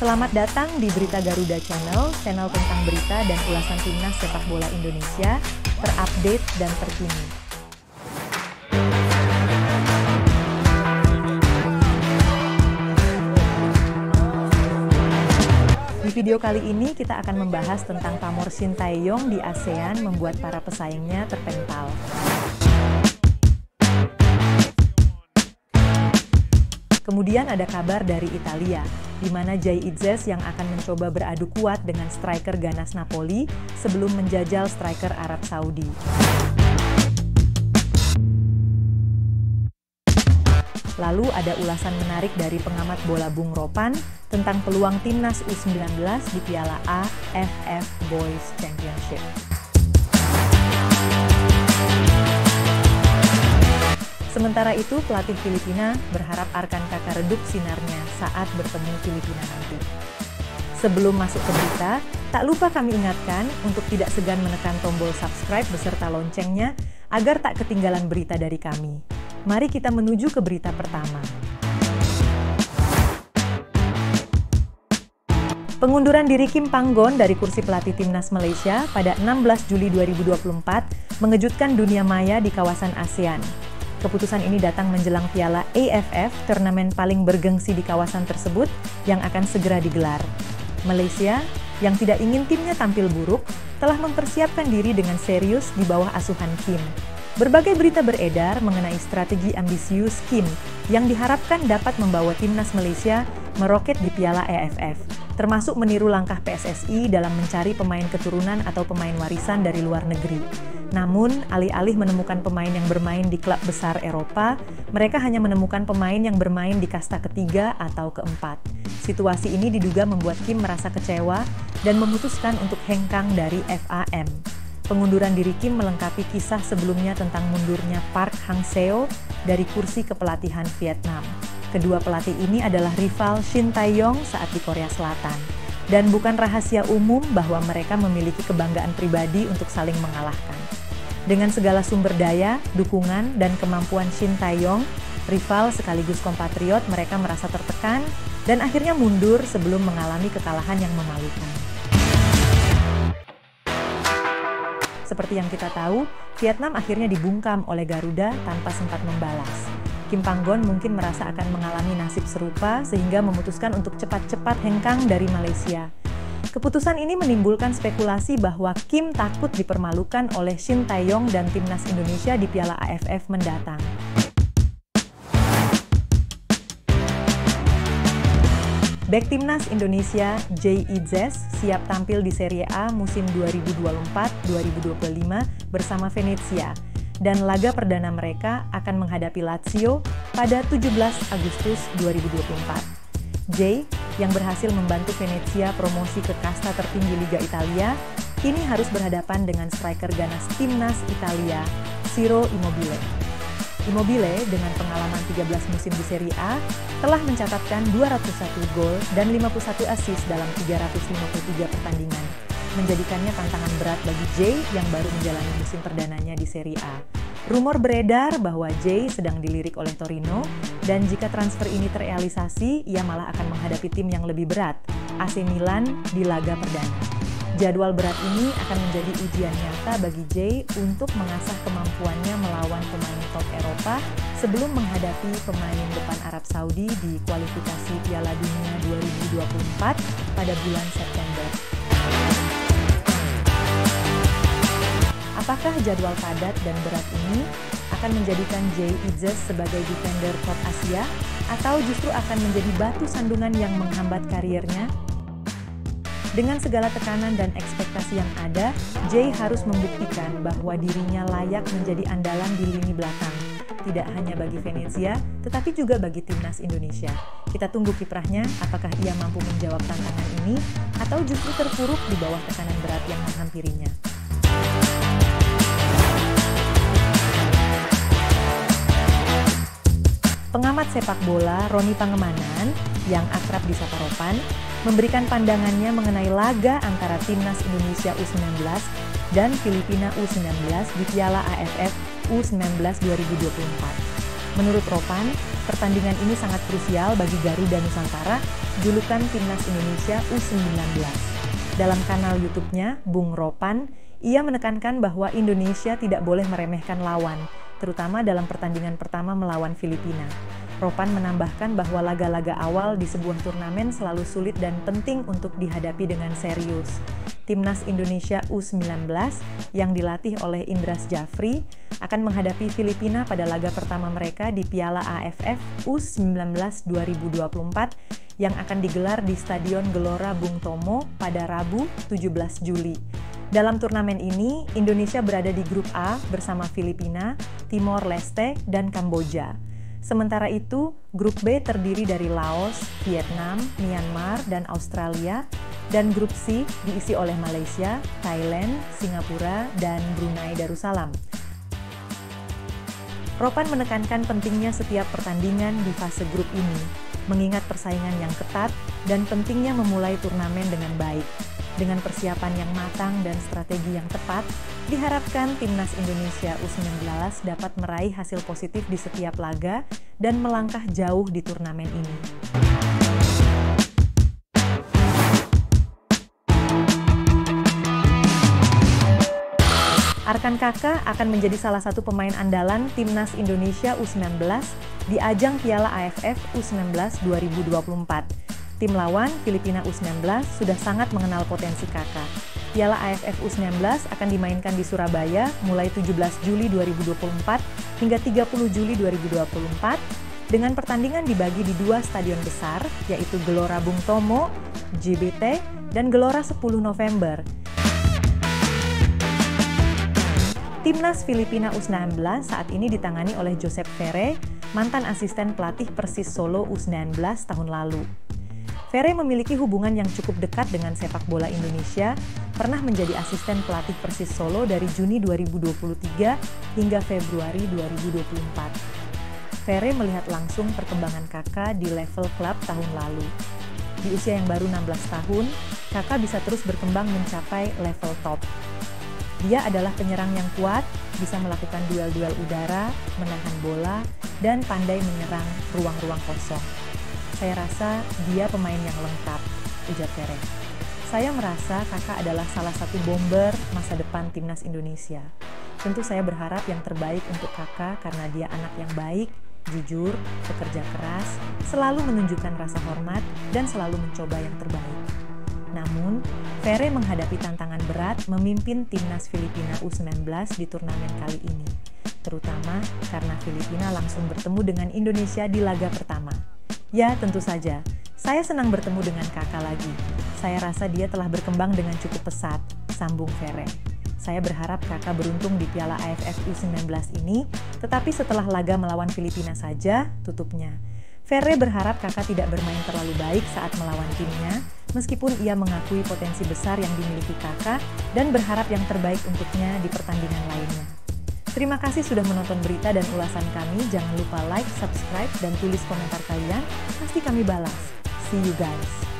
Selamat datang di Berita Garuda Channel, channel tentang berita dan ulasan timnas sepak bola Indonesia, terupdate dan terkini. Di video kali ini kita akan membahas tentang pamor Shin Tae-yong di ASEAN membuat para pesaingnya terpental. Kemudian ada kabar dari Italia, di mana Jay Itzes yang akan mencoba beradu kuat dengan striker ganas Napoli sebelum menjajal striker Arab Saudi. Lalu ada ulasan menarik dari pengamat bola Bung Ropan tentang peluang timnas U19 di Piala AFF Boys Championship. Sementara itu, pelatih Filipina berharap Arkan Kakak redup sinarnya saat bertemu Filipina nanti. Sebelum masuk ke berita, tak lupa kami ingatkan untuk tidak segan menekan tombol subscribe beserta loncengnya agar tak ketinggalan berita dari kami. Mari kita menuju ke berita pertama. Pengunduran diri Kim Panggon dari kursi pelatih timnas Malaysia pada 16 Juli 2024 mengejutkan dunia maya di kawasan ASEAN. Keputusan ini datang menjelang Piala AFF, turnamen paling bergengsi di kawasan tersebut yang akan segera digelar. Malaysia, yang tidak ingin timnya tampil buruk, telah mempersiapkan diri dengan serius di bawah asuhan Kim. Berbagai berita beredar mengenai strategi ambisius Kim yang diharapkan dapat membawa timnas Malaysia meroket di Piala AFF, termasuk meniru langkah PSSI dalam mencari pemain keturunan atau pemain warisan dari luar negeri. Namun, alih-alih menemukan pemain yang bermain di klub besar Eropa, mereka hanya menemukan pemain yang bermain di kasta ketiga atau keempat. Situasi ini diduga membuat Kim merasa kecewa dan memutuskan untuk hengkang dari FAM. Pengunduran diri Kim melengkapi kisah sebelumnya tentang mundurnya Park Hang-seo dari kursi kepelatihan Vietnam. Kedua pelatih ini adalah rival Shin Tae-yong saat di Korea Selatan. Dan bukan rahasia umum bahwa mereka memiliki kebanggaan pribadi untuk saling mengalahkan. Dengan segala sumber daya, dukungan, dan kemampuan Shin Tae-yong, rival sekaligus kompatriot mereka merasa tertekan dan akhirnya mundur sebelum mengalami kekalahan yang memalukan. Seperti yang kita tahu, Vietnam akhirnya dibungkam oleh Garuda tanpa sempat membalas. Kim Panggon mungkin merasa akan mengalami nasib serupa sehingga memutuskan untuk cepat-cepat hengkang dari Malaysia. Keputusan ini menimbulkan spekulasi bahwa Kim takut dipermalukan oleh Shin Tae-yong dan timnas Indonesia di Piala AFF mendatang. Bek timnas Indonesia Jay Itzes siap tampil di Serie A musim 2024-2025 bersama Venezia, dan laga perdana mereka akan menghadapi Lazio pada 17 Agustus 2024. Jay, yang berhasil membantu Venezia promosi ke kasta tertinggi Liga Italia, kini harus berhadapan dengan striker ganas timnas Italia, Ciro Immobile. Immobile dengan pengalaman 13 musim di Serie A telah mencatatkan 201 gol dan 51 assist dalam 353 pertandingan, menjadikannya tantangan berat bagi Jay yang baru menjalani musim perdananya di Serie A. Rumor beredar bahwa Jay sedang dilirik oleh Torino, dan jika transfer ini terrealisasi, ia malah akan menghadapi tim yang lebih berat, AC Milan di laga perdana. Jadwal berat ini akan menjadi ujian nyata bagi Jay untuk mengasah kemampuannya melawan pemain top Eropa sebelum menghadapi pemain depan Arab Saudi di kualifikasi Piala Dunia 2024 pada bulan September. Apakah jadwal padat dan berat ini akan menjadikan Jay Itzes sebagai defender top Asia atau justru akan menjadi batu sandungan yang menghambat karirnya? Dengan segala tekanan dan ekspektasi yang ada, Jay harus membuktikan bahwa dirinya layak menjadi andalan di lini belakang. Tidak hanya bagi Venezia, tetapi juga bagi timnas Indonesia. Kita tunggu kiprahnya, apakah ia mampu menjawab tantangan ini atau justru terpuruk di bawah tekanan berat yang menghampirinya. Pengamat sepak bola Roni Pangemanan yang akrab disapa Ropan memberikan pandangannya mengenai laga antara timnas Indonesia U19 dan Filipina U19 di Piala AFF U19 2024. Menurut Ropan, pertandingan ini sangat krusial bagi Garuda Nusantara, julukan Timnas Indonesia U19. Dalam kanal YouTube-nya, Bung Ropan, ia menekankan bahwa Indonesia tidak boleh meremehkan lawan, terutama dalam pertandingan pertama melawan Filipina. Ropan menambahkan bahwa laga-laga awal di sebuah turnamen selalu sulit dan penting untuk dihadapi dengan serius. Timnas Indonesia U19 yang dilatih oleh Indras Jafri akan menghadapi Filipina pada laga pertama mereka di Piala AFF U19 2024 yang akan digelar di Stadion Gelora Bung Tomo pada Rabu 17 Juli. Dalam turnamen ini, Indonesia berada di grup A bersama Filipina, Timor Leste, dan Kamboja. Sementara itu, grup B terdiri dari Laos, Vietnam, Myanmar, dan Australia, dan grup C diisi oleh Malaysia, Thailand, Singapura, dan Brunei Darussalam. Ropan menekankan pentingnya setiap pertandingan di fase grup ini, mengingat persaingan yang ketat dan pentingnya memulai turnamen dengan baik. Dengan persiapan yang matang dan strategi yang tepat, diharapkan Timnas Indonesia U19 dapat meraih hasil positif di setiap laga dan melangkah jauh di turnamen ini. Arkan Kaka akan menjadi salah satu pemain andalan Timnas Indonesia U19 di ajang Piala AFF U19 2024. Tim lawan, Filipina U19, sudah sangat mengenal potensi Kaka. Piala AFF U19 akan dimainkan di Surabaya mulai 17 Juli 2024 hingga 30 Juli 2024 dengan pertandingan dibagi di dua stadion besar, yaitu Gelora Bung Tomo, GBT, dan Gelora 10 November. Timnas Filipina U19 saat ini ditangani oleh Josep Ferre, mantan asisten pelatih Persis Solo U19 tahun lalu. Ferre memiliki hubungan yang cukup dekat dengan sepak bola Indonesia, pernah menjadi asisten pelatih Persis Solo dari Juni 2023 hingga Februari 2024. Ferre melihat langsung perkembangan Kaka di level klub tahun lalu. Di usia yang baru 16 tahun, Kaka bisa terus berkembang mencapai level top. Dia adalah penyerang yang kuat, bisa melakukan duel-duel udara, menahan bola, dan pandai menyerang ruang-ruang kosong. Saya rasa dia pemain yang lengkap, ujar Ferre. Saya merasa Kaka adalah salah satu bomber masa depan Timnas Indonesia. Tentu saya berharap yang terbaik untuk Kaka karena dia anak yang baik, jujur, bekerja keras, selalu menunjukkan rasa hormat, dan selalu mencoba yang terbaik. Namun, Ferre menghadapi tantangan berat memimpin Timnas Filipina U19 di turnamen kali ini, terutama karena Filipina langsung bertemu dengan Indonesia di laga pertama. Ya, tentu saja. Saya senang bertemu dengan Kaka lagi. Saya rasa dia telah berkembang dengan cukup pesat, sambung Ferre. Saya berharap Kaka beruntung di Piala AFF U19 ini, tetapi setelah laga melawan Filipina saja, tutupnya. Ferre berharap Kaka tidak bermain terlalu baik saat melawan timnya, meskipun ia mengakui potensi besar yang dimiliki Kaka dan berharap yang terbaik untuknya di pertandingan lainnya. Terima kasih sudah menonton berita dan ulasan kami. Jangan lupa like, subscribe, dan tulis komentar kalian. Pasti kami balas. See you guys.